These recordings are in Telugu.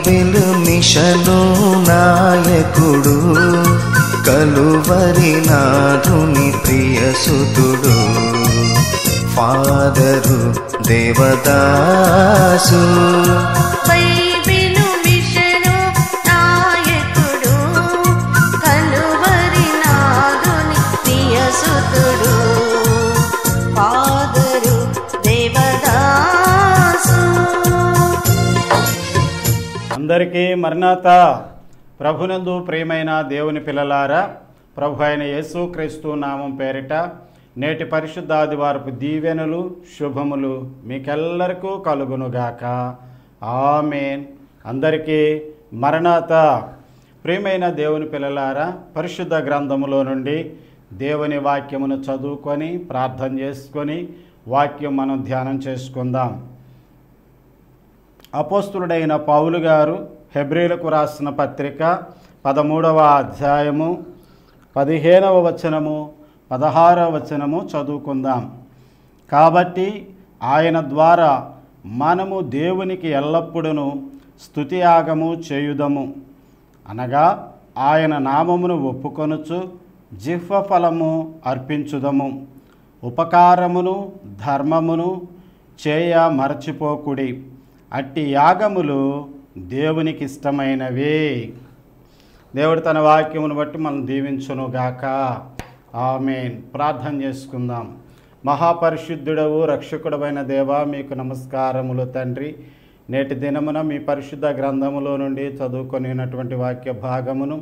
బైబిల్ మిషను నాయకుడు, కలువరి నాథుని ప్రియసుతుడు, ఫాదరు దేవదాసు. బైబిలు మిషను నాయకుడు, కలువరి నాథుని ప్రియసుతుడు, ఫాదరు దేవదాసు. అందరికీ మరణాత. ప్రభునందు ప్రియమైన దేవుని పిల్లలారా, ప్రభు అయిన యేసుక్రీస్తు నామం పేరిట నేటి పరిశుద్ధ ఆదివారపు దీవెనలు శుభములు మీకెల్లరికూ కలుగునుగాక. ఆమేన్. అందరికీ మరణాత. ప్రియమైన దేవుని పిల్లలారా, పరిశుద్ధ గ్రంథములో నుండి దేవుని వాక్యమును చదువుకొని ప్రార్థన చేసుకొని వాక్యం మనం ధ్యానం చేసుకుందాం. అపోస్తులుడైన పౌలు గారు హెబ్రీలకు రాసిన పత్రిక 13వ అధ్యాయము 15వ వచనము 16వ వచనము చదువుకుందాం. కాబట్టి ఆయన ద్వారా మనము దేవునికి ఎల్లప్పుడూ స్తుతియాగము చేయుదము, అనగా ఆయన నామమును ఒప్పుకొనుచు జిహ్వ ఫలము అర్పించుదము. ఉపకారమును ధర్మమును చేయ మరచిపోకుడి, అట్టి యాగములు దేవునికి ఇష్టమైనవి. దేవుడు తన వాక్యమును బట్టి మనం దీవించునుగాక. ఆమేన్. ప్రార్థన చేసుకుందాం. మహాపరిశుద్ధుడవు రక్షకుడమైన దేవా, మీకు నమస్కారములు తండ్రి. నేటి దినమున మీ పరిశుద్ధ గ్రంథములో నుండి చదువుకొనినటువంటి వాక్య భాగమును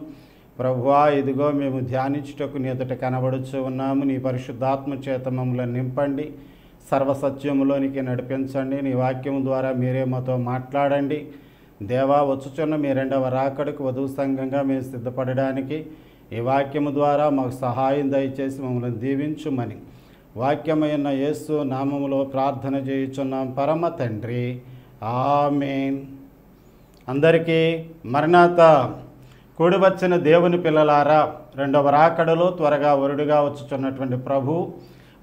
ప్రభువా, ఇదిగో మేము ధ్యానించుటకు నీ ఎదుట కనబడుచు ఉన్నాము. నీ పరిశుద్ధాత్మ చేత మమ్మల్ని నింపండి, సర్వసత్యములోనికి నడిపించండి. నీ వాక్యము ద్వారా మీరే మాతో మాట్లాడండి. దేవా, వచ్చుచున్న మీ రెండవ రాకడకు వధువు సంఘంగా మేము సిద్ధపడడానికి ఈ వాక్యము ద్వారా మాకు సహాయం దయచేసి మమ్మల్ని దీవించుమని వాక్యమైన యేసు నామములో ప్రార్థన చేయుచున్నాం పరమ తండ్రి. ఆమేన్. అందరికీ మరణాత. కూడివచ్చిన దేవుని పిల్లలారా, రెండవ రాకడలో త్వరగా వరుడుగా వచ్చుచున్నటువంటి ప్రభు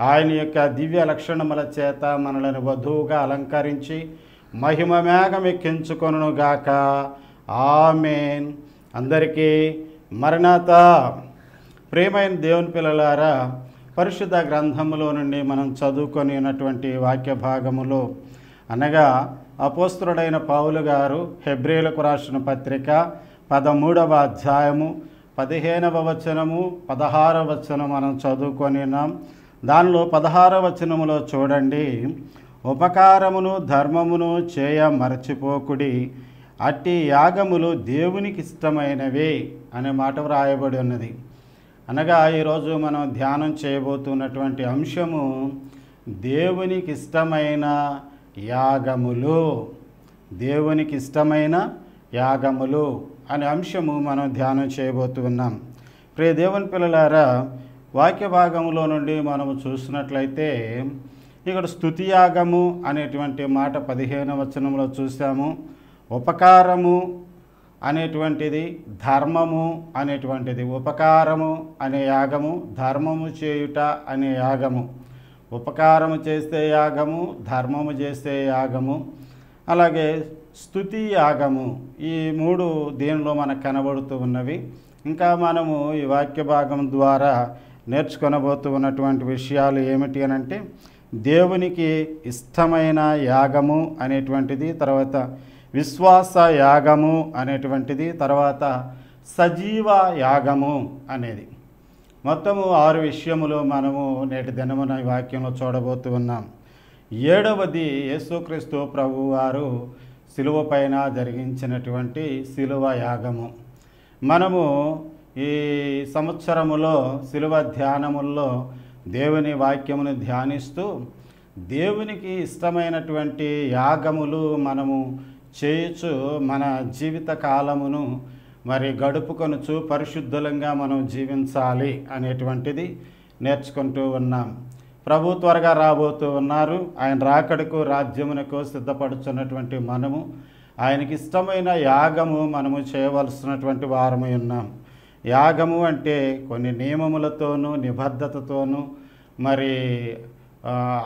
ఆయన యొక్క దివ్య లక్షణముల చేత మనలను వధువుగా అలంకరించి మహిమ మేఘమెక్కించుకొనుగాక. ఆమేన్. అందరికీ మరణాత. ప్రియమైన దేవుని పిల్లలారా, పరిశుద్ధ గ్రంథములో నుండి మనం చదువుకొని ఉన్నటువంటి వాక్య భాగములో, అనగా అపోస్తులుడైన పౌలు గారు హెబ్రీలకు రాసిన పత్రిక 13వ అధ్యాయము 15వ వచనము 16వ వచనం మనం చదువుకొని ఉన్నాం. దానిలో 16వ వచనములో చూడండి, ఉపకారమును ధర్మమును చేయ మరచిపోకుడి, అట్టి యాగములు దేవునికి ఇష్టమైనవి అనే మాట వ్రాయబడి ఉన్నది. అనగా ఈరోజు మనం ధ్యానం చేయబోతున్నటువంటి అంశము దేవునికి ఇష్టమైన యాగములు. దేవునికి ఇష్టమైన యాగములు అనే అంశము మనం ధ్యానం చేయబోతున్నాం. ప్రియ దేవుని పిల్లలారా, వాక్య భాగంలో నుండి మనము చూసినట్లయితే ఇక్కడ స్తుతియాగము అనేటువంటి మాట 15వ వచనంలో చూసాము. ఉపకారము అనేటువంటిది, ధర్మము అనేటువంటిది. ఉపకారము అనే యాగము, ధర్మము చేయుట అనే యాగము. ఉపకారము చేస్తే యాగము, ధర్మము చేస్తే యాగము, అలాగే స్తుతి యాగము. ఈ మూడు దీనిలో మనకు కనబడుతూ ఉన్నవి. ఇంకా మనము ఈ వాక్య భాగం ద్వారా నేర్చుకొనబోతూ ఉన్నటువంటి విషయాలు ఏమిటి అని అంటే, దేవునికి ఇష్టమైన యాగము అనేటువంటిది, తర్వాత విశ్వాస యాగము అనేటువంటిది, తర్వాత సజీవ యాగము అనేది. మొత్తము 6 విషయములు మనము నేటి దినమున ఈ వాక్యంలో చూడబోతూ ఉన్నాం. 7వది యేసుక్రీస్తు ప్రభు వారు శిలువ పైన జరిగించినటువంటి శిలువ యాగము. మనము ఈ సంవత్సరములో శిలువ ధ్యానముల్లో దేవుని వాక్యమును ధ్యానిస్తూ దేవునికి ఇష్టమైనటువంటి యాగములు మనము చేయుచు మన జీవిత కాలమును మరి గడుపుకొనుచు పరిశుద్ధులంగా మనం జీవించాలి అనేటువంటిది నేర్చుకుంటూ ఉన్నాం. ప్రభు త్వరగా రాబోతూ ఉన్నారు. ఆయన రాకడకు రాజ్యమునకు సిద్ధపడుతున్నటువంటి మనము ఆయనకి ఇష్టమైన యాగము మనము చేయవలసినటువంటి వారమై ఉన్నాం. యాగము అంటే కొన్ని నియమములతోనూ నిబద్ధతతోనూ మరి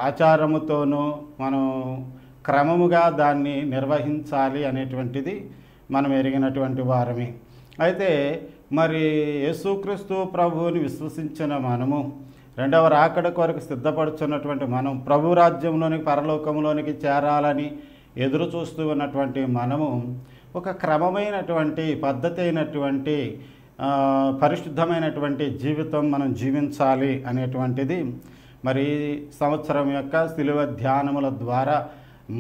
ఆచారముతోనూ మనం క్రమముగా దాన్ని నిర్వహించాలి అనేటువంటిది మనం ఎరిగినటువంటి వారమే. అయితే మరి యేసుక్రీస్తు ప్రభువుని విశ్వసించిన మనము, రెండవ రాకడ కొరకు సిద్ధపడుతున్నటువంటి మనం, ప్రభు రాజ్యంలోనికి పరలోకంలోనికి చేరాలని ఎదురు చూస్తూ ఉన్నటువంటి మనము ఒక క్రమమైనటువంటి పద్ధతి అయినటువంటి పరిశుద్ధమైనటువంటి జీవితం మనం జీవించాలి అనేటువంటిది మరి సంవత్సరం యొక్క శిలువ ధ్యానముల ద్వారా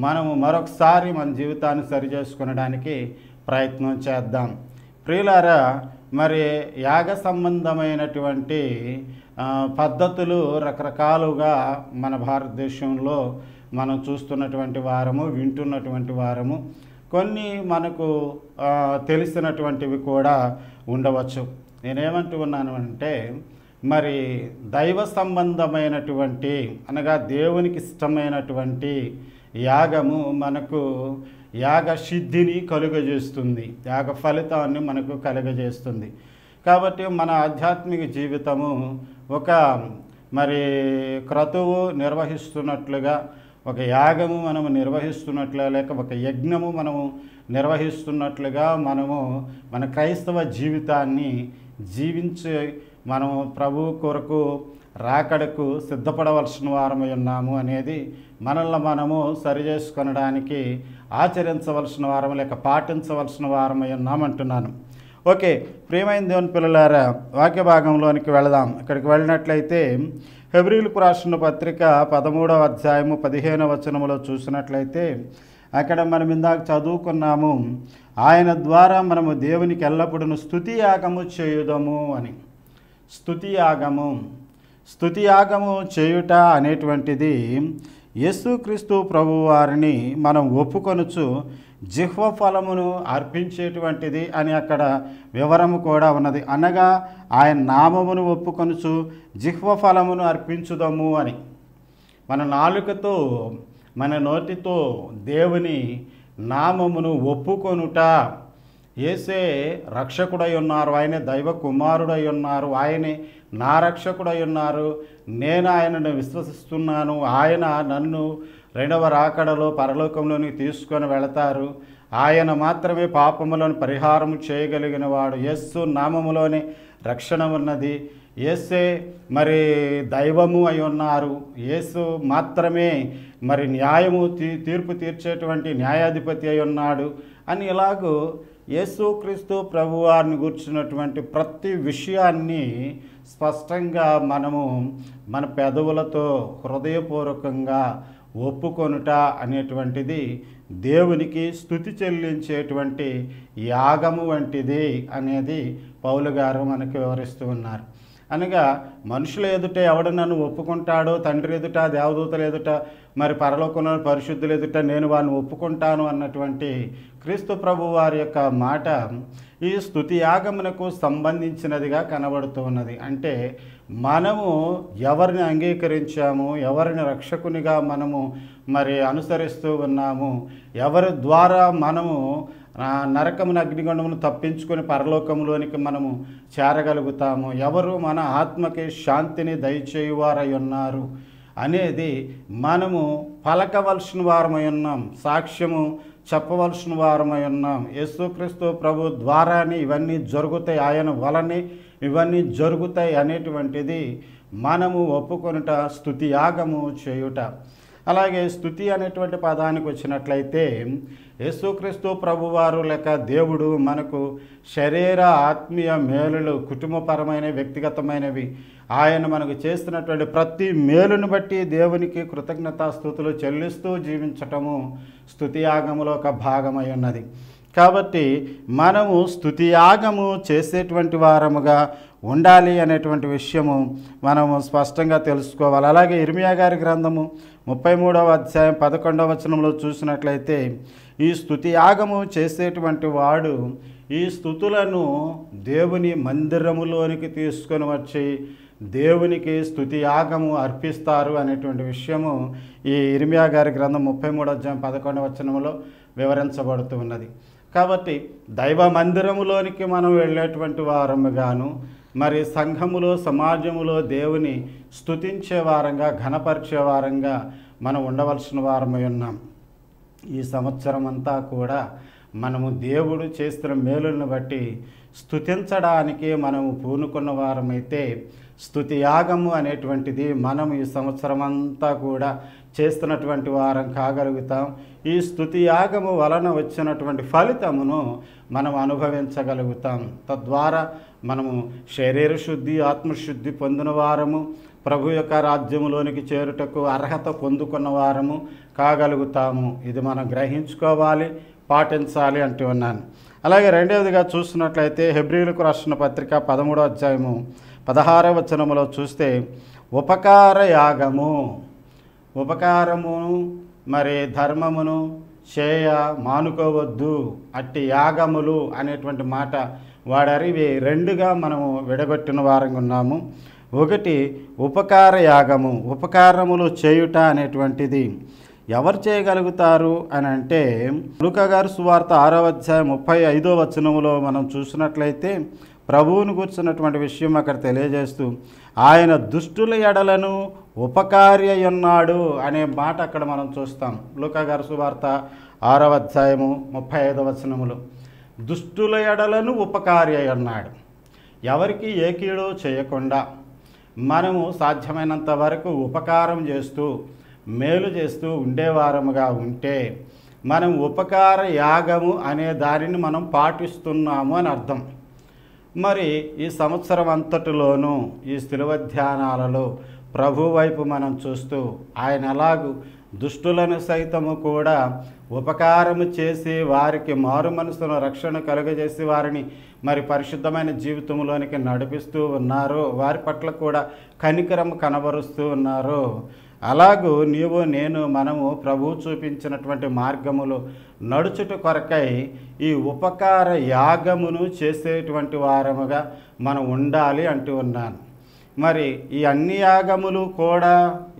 మనము మరొకసారి మన జీవితాన్ని సరిచేసుకునడానికి ప్రయత్నం చేద్దాం. ప్రియులారా, మరి యాగ సంబంధమైనటువంటి పద్ధతులు రకరకాలుగా మన భారతదేశంలో మనం చూస్తున్నటువంటి వారము, వింటున్నటువంటి వారము. కొన్ని మనకు తెలిసినటువంటివి కూడా ఉండవచ్చు. నేనేమంటూ ఉన్నాను అంటే, మరి దైవ సంబంధమైనటువంటి అనగా దేవునికి ఇష్టమైనటువంటి యాగము మనకు యాగ సిద్ధిని కలుగజేస్తుంది, యాగ ఫలితాన్ని మనకు కలుగజేస్తుంది. కాబట్టి మన ఆధ్యాత్మిక జీవితము ఒక మరి క్రతువు నిర్వహిస్తున్నట్లుగా, ఒక యాగము మనము నిర్వహిస్తున్నట్లుగా, లేక ఒక యజ్ఞము మనము నిర్వహిస్తున్నట్లుగా మనము మన క్రైస్తవ జీవితాన్ని జీవించి మనము ప్రభు కొరకు రాకడకు సిద్ధపడవలసిన వారమై ఉన్నాము అనేది మనల్ని మనము సరిచేసుకొనడానికి ఆచరించవలసిన వారం, లేక పాటించవలసిన వారమై ఉన్నామంటున్నాను. ఓకే, ప్రియమైన దేవుని పిల్లలారా, వాక్య భాగంలోనికి వెళదాం. ఇక్కడికి వెళ్ళినట్లయితే హెబ్రీయులకు రాసిన పత్రిక 13వ అధ్యాయము 15వ వచనములో చూసినట్లయితే అక్కడ మనం ఇందాక చదువుకున్నాము, ఆయన ద్వారా మనము దేవునికి ఎల్లప్పుడూ స్తుతి యాగము చేయుదము అని. స్తుతి యాగము చేయుట అనేటువంటిది యేసుక్రీస్తు ప్రభువారిని మనం ఒప్పుకొనుచు జిహ్వ ఫలమును అర్పించేటువంటిది అని అక్కడ వివరము కూడా ఉన్నది. అనగా ఆయన నామమును ఒప్పుకొనుచు జిహ్వ ఫలమును అర్పించుదము అని. మన నాలుకతో, మన నోటితో దేవుని నామమును ఒప్పుకొనుట. యేసే రక్షకుడై ఉన్నారు, ఆయనే దైవ కుమారుడై ఉన్నారు, ఆయనే నా రక్షకుడై ఉన్నారు, నేను ఆయనను విశ్వసిస్తున్నాను, ఆయన నన్ను రెండవ రాకడలో పరలోకంలోనికి తీసుకొని వెళతారు, ఆయన మాత్రమే పాపములను పరిహారం చేయగలిగిన వాడు, యేసు నామములోనే రక్షణ ఉన్నది, యేసే మరి దైవము అయి ఉన్నారు, యేసు మాత్రమే మరి న్యాయము తీర్పు తీర్చేటువంటి న్యాయాధిపతి అయి ఉన్నాడు అని ఇలాగూ యేసుక్రీస్తు ప్రభువారిని గుర్చినటువంటి ప్రతి విషయాన్ని స్పష్టంగా మనము మన పెదవులతో హృదయపూర్వకంగా ఒప్పుకొనుట అనేటువంటిది దేవునికి స్తుతి చెల్లించేటువంటి యాగము వంటిది అనేది పౌలు గారు మనకు వివరిస్తూ ఉన్నారు. అనగా మనుషుల ఎదుట ఎవడు నన్ను ఒప్పుకుంటాడో, తండ్రి ఎదుట, దేవదూతల ఎదుట, మరి పరలోకంలో పరిశుద్ధుల ఎదుట నేను వారిని ఒప్పుకుంటాను అన్నటువంటి క్రీస్తు ప్రభు వారి యొక్క మాట ఈ స్తుతి యాగమునకు సంబంధించినదిగా కనబడుతూ ఉన్నది. అంటే మనము ఎవరిని అంగీకరించాము, ఎవరిని రక్షకునిగా మనము మరి అనుసరిస్తూ ఉన్నాము, ఎవరి ద్వారా మనము నరకమును అగ్నిగుండమును తప్పించుకొని పరలోకంలోనికి మనము చేరగలుగుతాము, ఎవరు మన ఆత్మకి శాంతిని దయచేయువారై ఉన్నారు అనేది మనము పలకవలసిన వారమై ఉన్నాం, సాక్ష్యము చెప్పవలసిన వారమై ఉన్నాం. యేసుక్రీస్తు ప్రభు ద్వారానే ఇవన్నీ జరుగుతాయి, ఆయన వలనే ఇవన్నీ జరుగుతాయి అనేటువంటిది మనము ఒప్పుకొనుట, స్తుతి యాగము చేయుట. అలాగే స్తుతి అనేటువంటి పదానికి వచ్చినట్లయితే యేసుక్రీస్తు ప్రభువారు లేక దేవుడు మనకు శరీర ఆత్మీయ మేలులు, కుటుంబపరమైన వ్యక్తిగతమైనవి, ఆయన మనకు చేస్తున్నటువంటి ప్రతి మేలును బట్టి దేవునికి కృతజ్ఞతాస్తుతులు చెల్లిస్తూ జీవించటము స్తుతి యాగములో ఒక భాగమై ఉన్నది. కాబట్టి మనము స్తుతి యాగము చేసేటువంటి వారముగా ఉండాలి అనేటువంటి విషయము మనము స్పష్టంగా తెలుసుకోవాలి. అలాగే ఇర్మియా గారి గ్రంథము 33వ అధ్యాయం 11వ వచనంలో చూసినట్లయితే ఈ స్తుతి యాగము చేసేటువంటి వాడు ఈ స్తుతులను దేవుని మందిరములోనికి తీసుకొని వచ్చి దేవునికి స్తుతి యాగము అర్పిస్తారు అనేటువంటి విషయము ఈ ఇర్మియా గారి గ్రంథం 33వ అధ్యాయం 11వ వచనంలో వివరించబడుతూ ఉన్నది. కాబట్టి దైవ మందిరములోనికి మనం వెళ్ళేటువంటి వారముగాను, మరి సంఘములో, సమాజములో దేవుని స్తుతించే వారంగా, ఘనపరిచే వారంగా మనం ఉండవలసిన వారమై ఉన్నాం. ఈ సంవత్సరం అంతా కూడా మనము దేవుడు చేస్తున్న మేలులను బట్టి స్తుతించడానికి మనము పూనుకున్న వారమైతే స్తుతి యాగము అనేటువంటిది మనం ఈ సంవత్సరం అంతా కూడా చేస్తున్నటువంటి వారం కాగలుగుతాం. ఈ స్తుతి యాగము వలన వచ్చినటువంటి ఫలితమును మనం అనుభవించగలుగుతాం. తద్వారా మనము శరీర శుద్ధి ఆత్మశుద్ధి పొందిన వారము, ప్రభు యొక్క రాజ్యములోనికి చేరుటకు అర్హత పొందుకున్న వారము కాగలుగుతాము. ఇది మనం గ్రహించుకోవాలి, పాటించాలి అంటూ ఉన్నాను. అలాగే రెండవదిగా చూస్తున్నట్లయితే హెబ్రీయులకు రాసిన పత్రిక 13వ అధ్యాయము 16వ వచనములో చూస్తే ఉపకార యాగము, ఉపకారమును మరి ధర్మమును చేయ మానుకోవద్దు, అట్టి యాగములు అనేటువంటి మాట వాడారు. ఇవి రెండుగా మనము విడగొట్టిన వారంగా ఉన్నాము. ఒకటి ఉపకార యాగము, ఉపకారములు చేయుట అనేటువంటిది ఎవరు చేయగలుగుతారు అని అంటే లూకా గారు సువార్త 6వ అధ్యాయం 35వ వచనములో మనం చూసినట్లయితే ప్రభువును కూర్చున్నటువంటి విషయం అక్కడ తెలియజేస్తూ ఆయన దుష్టుల ఎడలను ఉపకార్యయున్నాడు అనే మాట అక్కడ మనం చూస్తాం. లూకా గారు సువార్త 6వ అధ్యాయము 35వ వచనములో దుష్టుల ఎడలను ఉపకార్యయున్నాడు. ఎవరికి ఏ కీడో చేయకుండా మనము సాధ్యమైనంత వరకు ఉపకారం చేస్తూ మేలు చేస్తూ ఉండేవారముగా ఉంటే మనం ఉపకార యాగము అనే దానిని మనం పాటిస్తున్నాము అని అర్థం. మరి ఈ సంవత్సరం అంతటిలోనూ ఈ శిలువ ధ్యానాలలో ప్రభు వైపు మనం చూస్తూ ఆయన ఎలాగూ దుష్టులను సైతము కూడా ఉపకారము చేసి వారికి మారు మనసును రక్షణ కలుగజేసి వారిని మరి పరిశుద్ధమైన జీవితంలోనికి నడిపిస్తూ ఉన్నారో, వారి పట్ల కూడా కనికరము కనబరుస్తూ ఉన్నారో, అలాగూ నీవు నేను మనము ప్రభువు చూపించినటువంటి మార్గములు నడుచుట కొరకై ఈ ఉపకార యాగమును చేసేటువంటి వారముగా మనం ఉండాలి అంటూ ఉన్నాను. మరి ఈ అన్ని యాగములు కూడా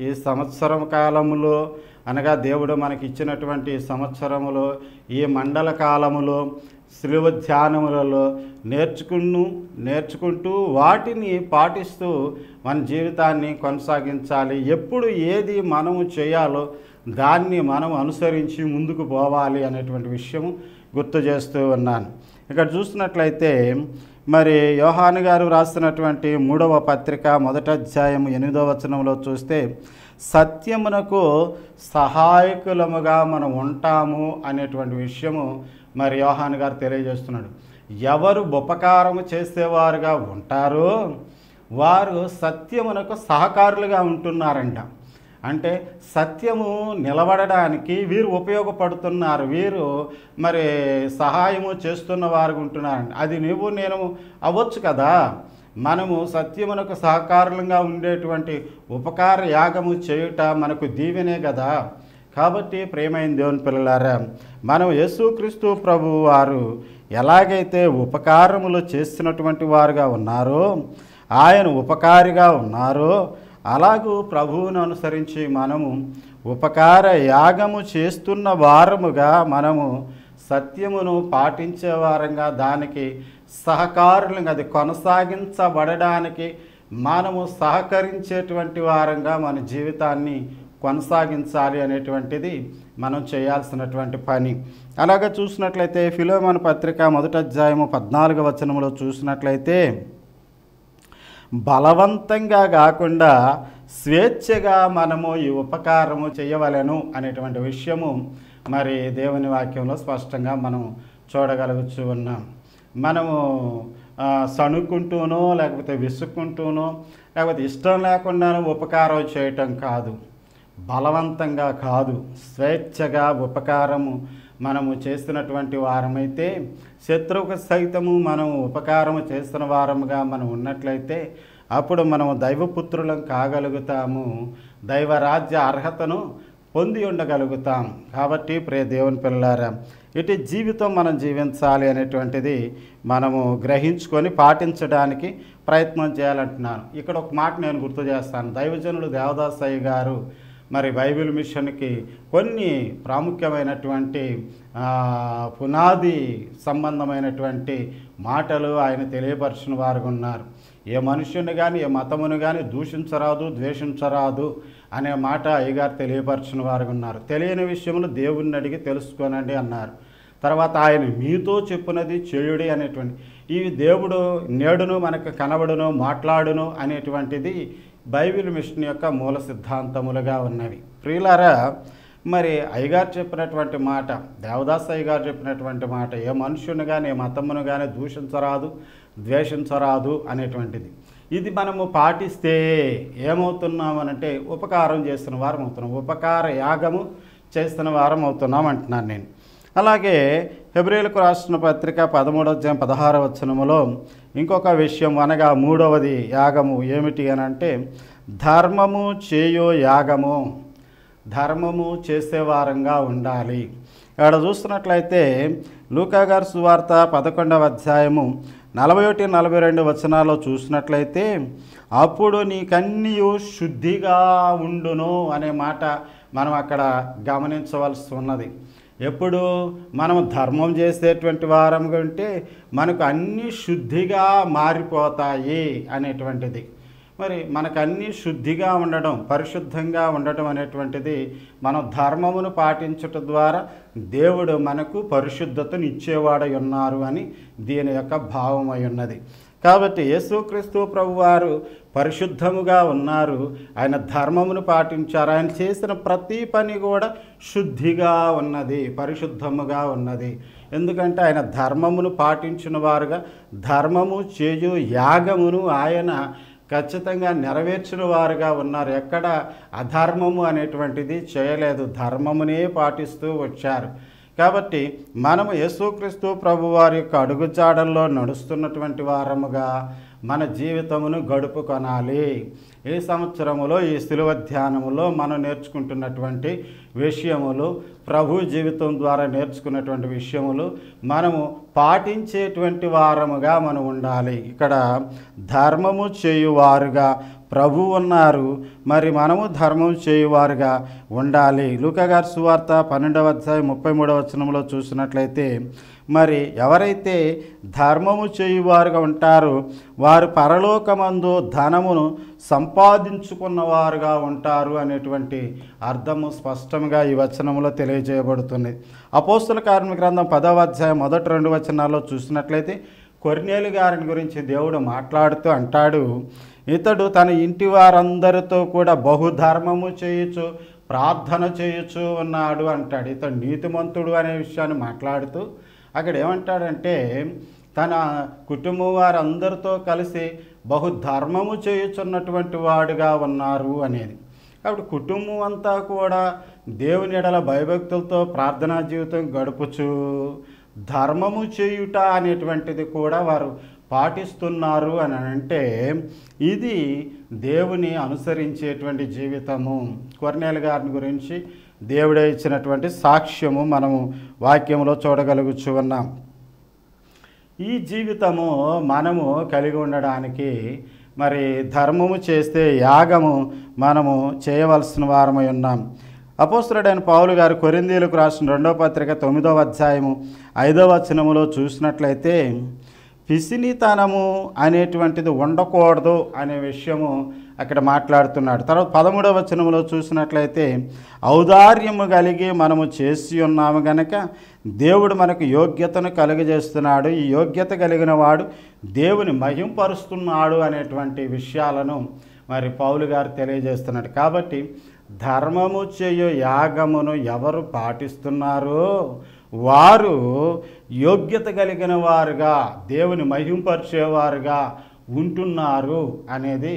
ఈ సంవత్సరం కాలములో అనగా దేవుడు మనకి ఇచ్చినటువంటి సంవత్సరములో ఈ మండల కాలములో శిలువ ధ్యానములలో నేర్చుకుంటూ వాటిని పాటిస్తూ మన జీవితాన్ని కొనసాగించాలి. ఎప్పుడు ఏది మనము చేయాలో దాన్ని మనం అనుసరించి ముందుకు పోవాలి అనేటువంటి విషయము గుర్తు చేస్తూ ఉన్నాను. ఇక్కడ చూసినట్లయితే మరి యోహాను గారు రాస్తున్నటువంటి 3వ పత్రిక 1వ అధ్యాయం 8వ వచనంలో చూస్తే సత్యమునకు సహాయకులముగా మనం ఉంటాము అనేటువంటి విషయము మరి యోహాను గారు తెలియజేస్తున్నాడు. ఎవరు ఉపకారము చేసేవారుగా ఉంటారో వారు సత్యమునకు సహకారులుగా ఉంటున్నారంట. అంటే సత్యము నిలబడడానికి వీరు ఉపయోగపడుతున్నారు, వీరు మరి సహాయము చేస్తున్న వారు ఉంటున్నారండి. అది నువ్వు నేను అవ్వచ్చు కదా. మనము సత్యమునకు సహకారులుగా ఉండేటువంటి ఉపకార యాగము చేయుట మనకు దీవెనే కదా. కాబట్టి ప్రియమైన దేవుని పిల్లలారా, మనం యేసుక్రీస్తు ప్రభు వారు ఎలాగైతే ఉపకారములు చేస్తున్నటువంటి వారుగా ఉన్నారో, ఆయన ఉపకారిగా ఉన్నారో, అలాగూ ప్రభువును అనుసరించి మనము ఉపకార యాగము చేస్తున్న వారముగా మనము సత్యమును పాటించే వారంగా దానికి సహకారులుగా అది కొనసాగించబడడానికి మనము సహకరించేటువంటి వారంగా మన జీవితాన్ని కొనసాగించాలి అనేటువంటిది మనం చేయాల్సినటువంటి పని. అలాగే చూసినట్లయితే ఫిలోమోను పత్రిక 1వ అధ్యాయము 14వ వచనంలో చూసినట్లయితే బలవంతంగా కాకుండా స్వేచ్ఛగా మనము ఈ ఉపకారము చేయవలెను అనేటువంటి విషయము మరి దేవుని వాక్యంలో స్పష్టంగా మనం చూడగలుగుతూ ఉన్నాం. మనము సణుక్కుంటూనో లేకపోతే విసుక్కుంటూనో లేకపోతే ఇష్టం లేకుండానో ఉపకారం చేయటం కాదు, బలవంతంగా కాదు, స్వేచ్ఛగా ఉపకారము మనము చేస్తున్నటువంటి వారమైతే, శత్రువుకు సైతము మనము ఉపకారము చేస్తున్న వారముగా మనం ఉన్నట్లయితే అప్పుడు మనము దైవపుత్రులం కాగలుగుతాము, దైవరాజ్య అర్హతను పొంది ఉండగలుగుతాం. కాబట్టి ప్రియ దేవుని పిల్లారా, ఇటు జీవితం మనం జీవించాలి అనేటువంటిది మనము గ్రహించుకొని పాటించడానికి ప్రయత్నం చేయాలంటున్నాను. ఇక్కడ ఒక మాట నేను గుర్తు చేస్తాను. దైవజనులు దేవదాసయ్య గారు మరి బైబిల్ మిషన్కి కొన్ని ప్రాముఖ్యమైనటువంటి పునాది సంబంధమైనటువంటి మాటలు ఆయన తెలియపరిచిన వారు ఉన్నారు. ఏ మనుష్యుని కానీ ఏ మతమును కానీ దూషించరాదు, ద్వేషించరాదు అనే మాట అయ్యగారు తెలియపరిచిన వారు ఉన్నారు. తెలియని విషయములు దేవుణ్ణి అడిగి తెలుసుకోనండి అన్నారు. తర్వాత ఆయన మీతో చెప్పునది చేయుడి అనేటువంటి ఇవి దేవుడు నేడును మనకు కనబడును మాట్లాడును అనేటువంటిది బైబిల్ మిషన్ యొక్క మూల సిద్ధాంతములుగా ఉన్నవి. ప్రియులారా, మరి అయ్యగారు చెప్పినటువంటి మాట, దేవదాస్ అయ్యగారు చెప్పినటువంటి మాట, ఏ మనుషుని కానీ ఏ మతమును కానీ దూషించరాదు, ద్వేషించరాదు అనేటువంటిది. ఇది మనము పాటిస్తే ఏమవుతున్నామనంటే ఉపకారం చేస్తున్న వారం అవుతున్నాం, ఉపకార యాగము చేస్తున్న వారం అవుతున్నాం అంటున్నాను నేను. అలాగే హెబ్రీయులకు రాసిన పత్రిక 13వ అధ్యాయం 16వ వచనములో ఇంకొక విషయం, అనగా మూడవది యాగము ఏమిటి అని అంటే ధర్మము చేయో యాగము, ధర్మము చేసేవారంగా ఉండాలి. ఇక్కడ చూస్తున్నట్లయితే లూకా గారి సువార్త 11వ అధ్యాయము 41-42 వచనాల్లో చూసినట్లయితే అప్పుడు నీకన్నీయు శుద్ధిగా ఉండును అనే మాట మనం అక్కడ గమనించవలసి ఉన్నది. ఎప్పుడు మనం ధర్మం చేసేటువంటి వారం ఉంటే మనకు అన్నీ శుద్ధిగా మారిపోతాయి అనేటువంటిది. మరి మనకు అన్నీ శుద్ధిగా ఉండడం, పరిశుద్ధంగా ఉండటం అనేటువంటిది మనం ధర్మమును పాటించటం ద్వారా దేవుడు మనకు పరిశుద్ధతను ఇచ్చేవాడై ఉన్నారు అని దీని యొక్క భావమై ఉన్నది. కాబట్టి యేసుక్రీస్తు ప్రభువారు పరిశుద్ధముగా ఉన్నారు, ఆయన ధర్మమును పాటించారు, ఆయన చేసిన ప్రతి పని కూడా శుద్ధిగా ఉన్నది, పరిశుద్ధముగా ఉన్నది. ఎందుకంటే ఆయన ధర్మమును పాటించిన వారుగా ధర్మము చేయు యాగమును ఆయన ఖచ్చితంగా నెరవేర్చిన వారుగా ఉన్నారు. ఎక్కడ అధర్మము అనేటువంటిది చేయలేదు, ధర్మమునే పాటిస్తూ వచ్చారు. కాబట్టి మనము యేసుక్రీస్తు ప్రభువారి యొక్క అడుగుజాడల్లో నడుస్తున్నటువంటి వారముగా మన జీవితమును గడుపుకొనాలి. ఈ సంవత్సరములో ఈ శిలువ ధ్యానములో మనం నేర్చుకుంటున్నటువంటి విషయములు, ప్రభు జీవితం ద్వారా నేర్చుకున్నటువంటి విషయములు మనము పాటించేటువంటి వారముగా మనం ఉండాలి. ఇక్కడ ధర్మము చేయువారుగా ప్రభు ఉన్నారు, మరి మనము ధర్మం చేయువారుగా ఉండాలి. లూకా గారి సువార్త 12వ అధ్యాయం 33వ వచనంలో చూసినట్లయితే మరి ఎవరైతే ధర్మము చేయువారుగా ఉంటారో వారు పరలోకమందు ధనమును సంపాదించుకున్నవారుగా ఉంటారు అనేటువంటి అర్థము స్పష్టంగా ఈ వచనంలో తెలియజేయబడుతుంది. అపోస్తుల కార్యముల గ్రంథం 10వ అధ్యాయం మొదటి 2 వచనాల్లో చూసినట్లయితే కొర్నేలు గారిని గురించి దేవుడు మాట్లాడుతూ అంటాడు, ఇతడు తన ఇంటి వారందరితో కూడా బహుధర్మము చేయొచ్చు, ప్రార్థన చేయొచ్చు ఉన్నాడు అంటాడు. ఇతడు నీతిమంతుడు అనే విషయాన్ని మాట్లాడుతూ అక్కడ ఏమంటాడంటే తన కుటుంబం వారందరితో కలిసి బహుధర్మము చేయుచున్నటువంటి వాడుగా ఉన్నారు అనేది. కాబట్టి కుటుంబం అంతా కూడా దేవుని ఎడల భయభక్తులతో ప్రార్థనా జీవితం గడుపుచు ధర్మము చేయుట అనేటువంటిది కూడా వారు పాటిస్తున్నారు అని అంటే ఇది దేవుని అనుసరించేటువంటి జీవితము. కొర్నేలు గారిని గురించి దేవుడే ఇచ్చినటువంటి సాక్ష్యము మనము వాక్యంలో చూడగలుగుచు ఉన్నాం. ఈ జీవితము మనము కలిగి ఉండడానికి మరి ధర్మము చేస్తే యాగము మనము చేయవలసిన వారమై ఉన్నాం. అపోస్తలుడైన పౌలు గారు కొరింథీయులకు రాసిన 2వ పత్రిక 9వ అధ్యాయము 5వ వచనములో చూసినట్లయితే పిసినితనము అనేటువంటిది ఉండకూడదు అనే విషయము అక్కడ మాట్లాడుతున్నాడు. తర్వాత 13వ వచనంలో చూసినట్లయితే ఔదార్యము కలిగి మనము చేసి ఉన్నాము గనక దేవుడు మనకు యోగ్యతను కలుగజేస్తున్నాడు, ఈ యోగ్యత కలిగిన వాడు దేవుని మహింపరుస్తున్నాడు అనేటువంటి విషయాలను మరి పౌలు గారు తెలియజేస్తున్నాడు. కాబట్టి ధర్మము చేయు యాగమును ఎవరు పాటిస్తున్నారో వారు యోగ్యత కలిగిన వారుగా దేవుని మహింపరిచేవారుగా ఉంటున్నారు అనేది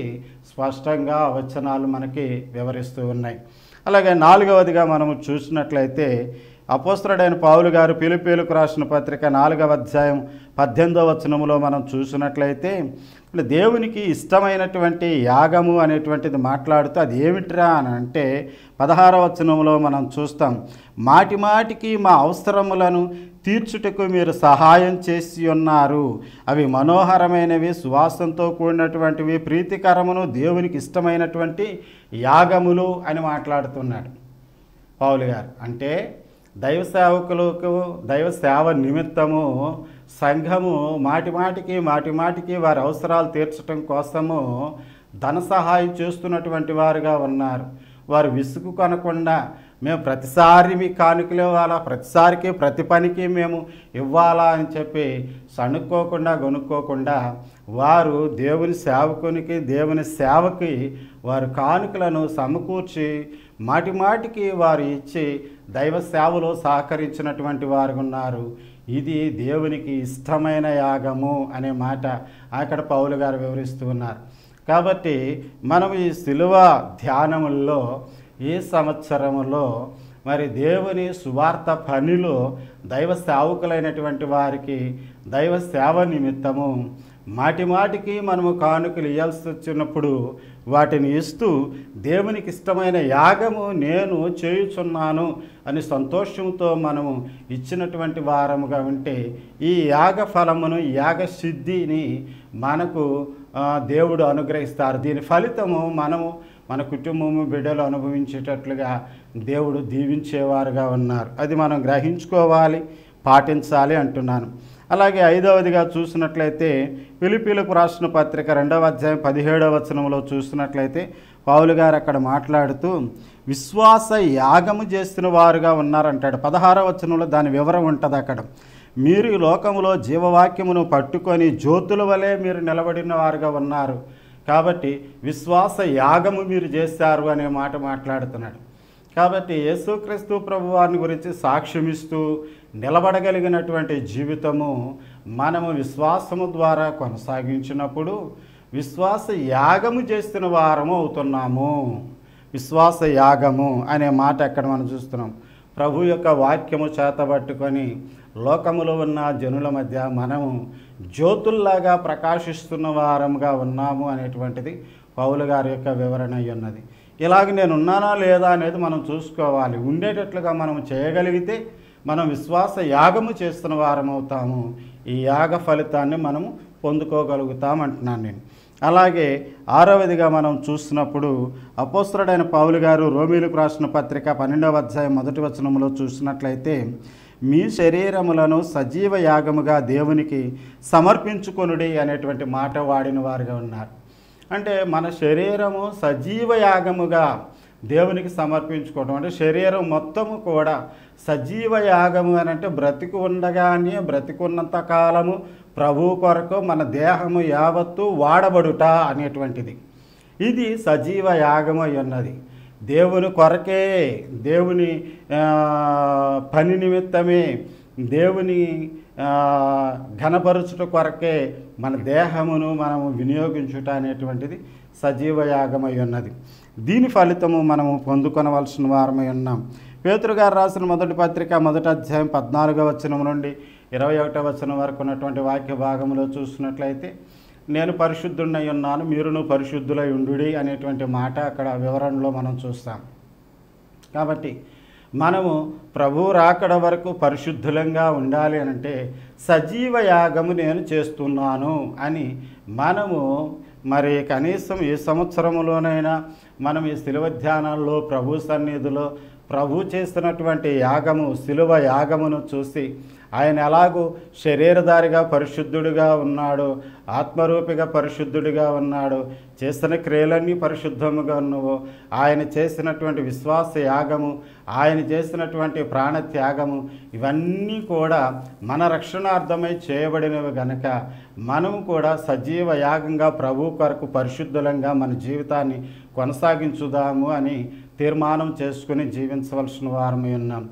స్పష్టంగా వచనాలు మనకి వివరిస్తూ ఉన్నాయి. అలాగే 4వదిగా మనము చూసినట్లయితే అపోస్తలుడైన పౌలు గారు ఫిలిప్పీయులకు రాసిన పత్రిక 4వ అధ్యాయం 18వ వచనములో మనం చూసినట్లయితే దేవునికి ఇష్టమైనటువంటి యాగము అనేటువంటిది మాట్లాడుతూ అది ఏమిట్రా అని అంటే 16వ వచనంలో మనం చూస్తాం, మాటి మాటికి మా అవసరములను తీర్చుటకు మీరు సహాయం చేసి ఉన్నారు, అవి మనోహరమైనవి, సువాసనతో కూడినటువంటివి, ప్రీతికరమును దేవునికి ఇష్టమైనటువంటి యాగములు అని మాట్లాడుతున్నాడు పౌలు గారు. అంటే దైవ సేవకులకు దైవ సేవ నిమిత్తము సంఘము మాటి మాటికి వారి అవసరాలు తీర్చడం కోసము ధన సహాయం చేస్తున్నటువంటి వారుగా ఉన్నారు. వారు విసుగు కొనకుండా మేము ప్రతిసారి మీ కానుకలు ఇవ్వాలా, ప్రతిసారికి ప్రతి పనికి మేము ఇవ్వాలా అని చెప్పి సణుక్కోకుండా గొనుక్కోకుండా వారు దేవుని సేవకునికి దేవుని సేవకి వారు కానుకలను సమకూర్చి మాటిమాటికి వారు ఇచ్చి దైవ సేవలో సహకరించినటువంటి వారు ఉన్నారు. ఇది దేవునికి ఇష్టమైన యాగము అనే మాట అక్కడ పౌలు గారు వివరిస్తూ ఉన్నారు. కాబట్టి మనం ఈ శిలువ ధ్యానముల్లో ఈ సంవత్సరములో మరి దేవుని సువార్త పనిలో దైవ సేవకులైనటువంటి వారికి దైవ సేవ నిమిత్తము మాటిమాటికి మనము కానుకలు ఇవ్వాల్సి వచ్చినప్పుడు వాటిని ఇస్తూ దేవునికి ఇష్టమైన యాగము నేను చేయుచున్నాను అని సంతోషంతో మనము ఇచ్చినటువంటి వారముగా ఉంటే ఈ యాగ ఫలమును యాగ సిద్ధిని మనకు దేవుడు అనుగ్రహిస్తారు. దీని ఫలితము మనము మన కుటుంబము బిడ్డలు అనుభవించేటట్లుగా దేవుడు దీవించేవారుగా ఉన్నారు. అది మనం గ్రహించుకోవాలి, పాటించాలి అంటున్నాను. అలాగే 5వదిగా చూసినట్లయితే ఫిలిప్పీలకు రాసిన పత్రిక 2వ అధ్యాయం 17వ వచనంలో చూసినట్లయితే పౌలు గారు అక్కడ మాట్లాడుతూ విశ్వాస యాగము చేస్తున్న వారుగా ఉన్నారంటాడు. 16వ వచనంలో దాని వివరం ఉంటుంది. అక్కడ మీరు ఈ లోకములో జీవవాక్యమును పట్టుకొని జ్యోతుల వలె మీరు నిలబడిన వారుగా ఉన్నారు, కాబట్టి విశ్వాస యాగము మీరు చేస్తారు అనే మాట మాట్లాడుతున్నాడు. కాబట్టి యేసుక్రీస్తు ప్రభువారిని గురించి సాక్ష్యమిస్తూ నిలబడగలిగినటువంటి జీవితము మనము విశ్వాసము ద్వారా కొనసాగించినప్పుడు విశ్వాస యాగము చేస్తున్న వారము అవుతున్నాము. విశ్వాస యాగము అనే మాట ఎక్కడ మనం చూస్తున్నాం. ప్రభు యొక్క వాక్యము చేతబట్టుకొని లోకములో ఉన్న జనుల మధ్య మనము జ్యోతుల్లాగా ప్రకాశిస్తున్న వారముగా ఉన్నాము అనేటువంటిది పౌలు గారి యొక్క వివరణ అయి ఉన్నది. ఇలాగ నేను ఉన్నానా లేదా అనేది మనం చూసుకోవాలి. ఉండేటట్లుగా మనం చేయగలిగితే మనం విశ్వాస యాగము చేస్తున్న వారం అవుతాము. ఈ యాగ ఫలితాన్ని మనము పొందుకోగలుగుతాం అంటున్నాను నేను. అలాగే 6వదిగా మనం చూసినప్పుడు అపోస్తలుడైన పౌలు గారు రోమీయులకు రాసిన పత్రిక 12వ అధ్యాయం 1వ వచనంలో చూసినట్లయితే మీ శరీరములను సజీవ యాగముగా దేవునికి సమర్పించుకొనుడి అనేటువంటి మాట వాడిన వారుగా ఉన్నారు. అంటే మన శరీరము సజీవ యాగముగా దేవునికి సమర్పించుకోవడం అంటే శరీరం మొత్తము కూడా సజీవ యాగము అని అంటే బ్రతికి ఉండగానే బ్రతికున్నంత కాలము ప్రభు కొరకు మన దేహము యావత్తు వాడబడుట అనేటువంటిది. ఇది సజీవ యాగము అయి ఉన్నది. దేవుని కొరకే, దేవుని పని నిమిత్తమే, దేవుని ఘనపరుచుట కొరకే మన దేహమును మనము వినియోగించుట అనేటువంటిది సజీవ యాగమై ఉన్నది. దీని ఫలితము మనము పొందుకొనవలసిన వారమై ఉన్నాం. పేతురు గారు రాసిన మొదటి పత్రిక 1వ అధ్యాయం 14వ వచనం నుండి 21వ వచనం వరకు ఉన్నటువంటి వాక్య భాగంలో చూసినట్లయితే నేను పరిశుద్ధుడై ఉన్నాను, మీరును పరిశుద్ధులై ఉండుడి అనేటువంటి మాట అక్కడ వివరణలో మనం చూస్తాం. కాబట్టి మనము ప్రభు రాకడ వరకు పరిశుద్ధులంగా ఉండాలి అంటే సజీవ యాగము నేను చేస్తున్నాను అని మనము మరి కనీసం ఈ సంవత్సరంలోనైనా మనం ఈ శిలువ ధ్యానాల్లో ప్రభు సన్నిధిలో ప్రభు చేస్తున్నటువంటి యాగము శిలువ యాగమును చూసి ఆయన ఎలాగూ శరీరధారిగా పరిశుద్ధుడిగా ఉన్నాడు, ఆత్మరూపిగా పరిశుద్ధుడిగా ఉన్నాడు, చేసిన క్రియలన్నీ పరిశుద్ధముగా ఉన్నవో ఆయన చేసినటువంటి విశ్వాస యాగము, ఆయన చేసినటువంటి ప్రాణ త్యాగము ఇవన్నీ కూడా మన రక్షణార్థమై చేయబడినవి గనక మనము కూడా సజీవ యాగంగా ప్రభు కొరకు పరిశుద్ధులంగా మన జీవితాన్ని కొనసాగించుదాము అని తీర్మానం చేసుకుని జీవించవలసిన వారమై ఉన్నాం.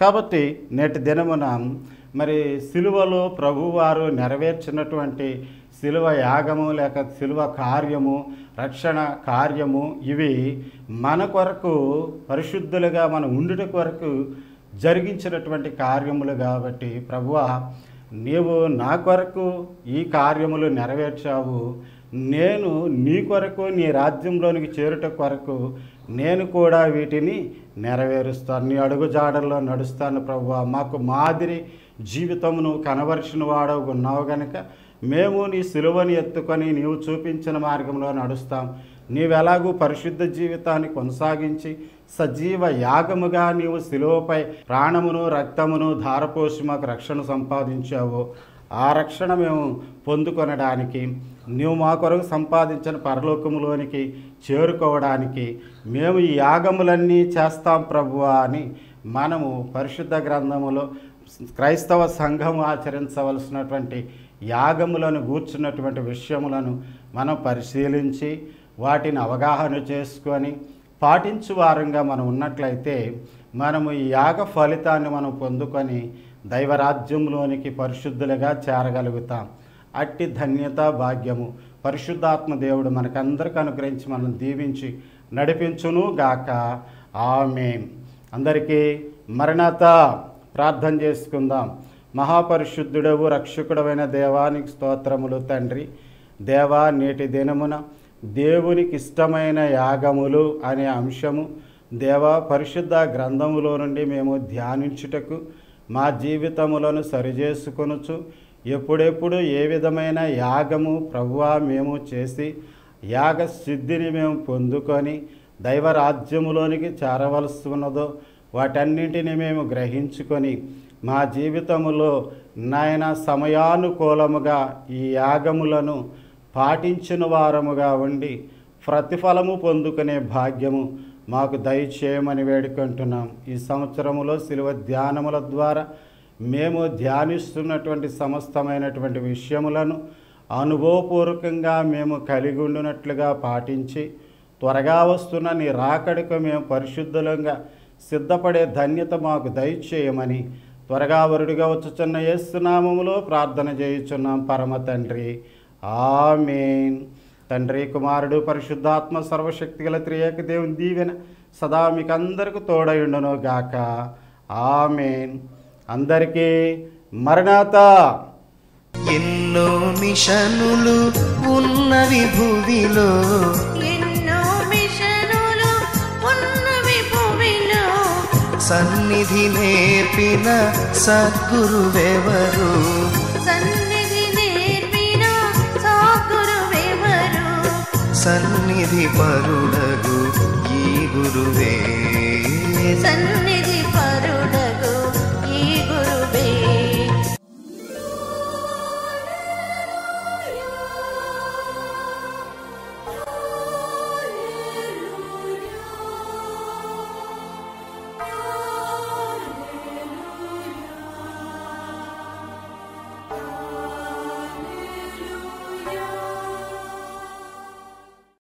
కాబట్టి నేటి దినమున మరి సిలువలో ప్రభువారు నెరవేర్చినటువంటి సిలువ యాగము లేక సిలువ కార్యము, రక్షణ కార్యము ఇవి మన కొరకు పరిశుద్ధులుగా మనం ఉండుట కొరకు జరిగించినటువంటి కార్యములు. కాబట్టి ప్రభువా నీవు నా కొరకు ఈ కార్యములు నెరవేర్చావు, నేను నీ కొరకు నీ రాజ్యంలోనికి చేరుట కొరకు నేను కూడా వీటిని నెరవేరుస్తాను, నీ అడుగుజాడల్లో నడుస్తాను ప్రభువా. మాకు మాదిరి జీవితమును కనబరిచిన వాడవు ఉన్నావు గనుక మేము నీ సిలువని ఎత్తుకొని నీవు చూపించిన మార్గంలో నడుస్తాం. నీవెలాగూ పరిశుద్ధ జీవితాన్ని కొనసాగించి సజీవ యాగముగా నీవు సిలువపై ప్రాణమును రక్తమును ధారపోసి మాకు రక్షణ సంపాదించావు. ఆ రక్షణ మేము పొందుకొనడానికి, నువ్వు మా కొరకు సంపాదించిన పరలోకములోనికి చేరుకోవడానికి మేము ఈ యాగములన్నీ చేస్తాం ప్రభువా అని మనము పరిశుద్ధ గ్రంథములో క్రైస్తవ సంఘం ఆచరించవలసినటువంటి యాగములను గూర్చున్నటువంటి విషయములను మనం పరిశీలించి వాటిని అవగాహన చేసుకొని పాటించు వారంగా మనం ఉన్నట్లయితే మనము ఈ యాగ ఫలితాన్ని మనం పొందుకొని దైవరాజ్యంలోనికి పరిశుద్ధులుగా చేరగలుగుతాం. అట్టి ధన్యత భాగ్యము పరిశుద్ధాత్మ దేవుడు మనకందరికి అనుగ్రహించి మనం దీవించి నడిపించును గాక. ఆమేన్. అందరికీ మరణాత ప్రార్థన చేసుకుందాం. మహాపరిశుద్ధుడవు రక్షకుడవైన దేవానికి స్తోత్రములు తండ్రి. దేవా, నేటి దినమున దేవునికి ఇష్టమైన యాగములు అనే అంశము దేవా పరిశుద్ధ గ్రంథములో నుండి మేము ధ్యానించుటకు మా జీవితములను సరిచేసుకొనుచు ఎప్పుడెప్పుడు ఏ విధమైన యాగము ప్రభువా మేము చేసి యాగ సిద్ధిని మేము పొందుకొని దైవరాజ్యములోనికి చేరవలసి ఉన్నదో వాటన్నింటినీ మేము గ్రహించుకొని మా జీవితములో నాయన సమయానుకూలముగా ఈ యాగములను పాటించిన వారముగా ఉండి ప్రతిఫలము పొందుకునే భాగ్యము మాకు దయచేయమని వేడుకుంటున్నాం. ఈ సంవత్సరములో శిలువ ధ్యానముల ద్వారా మేము ధ్యానిస్తున్నటువంటి సమస్తమైనటువంటి విషయములను అనుభవపూర్వకంగా మేము కలిగి ఉండినట్లుగా పాటించి త్వరగా వస్తున్న నీ రాకడకు మేము పరిశుద్ధులంగా సిద్ధపడే ధన్యత మాకు దయచేయమని త్వరగా వరుడిగా వచ్చుచున్న యేసు నామములో ప్రార్థన చేయుచున్నాం పరమ తండ్రి. ఆమేన్. తండ్రి, కుమారుడు, పరిశుద్ధాత్మ సర్వశక్తి గల త్రియేక దేవుని దీవెన సదా మీకు అందరికి తోడయుండును గాక. ఆమేన్. అందరికీ మరణాత. ఎన్నో మిషనులు ఉన్నవి భూమిలో, ఎన్నో మిషనులు ఉన్నవి భూమిలో, సన్నిధి నేర్పిన సద్గురువెవరు, సన్నిధి నేర్పిన సద్గురువెవరు, సన్నిధి పరుడగు ఈ గురువే, సన్నిధి పరుడ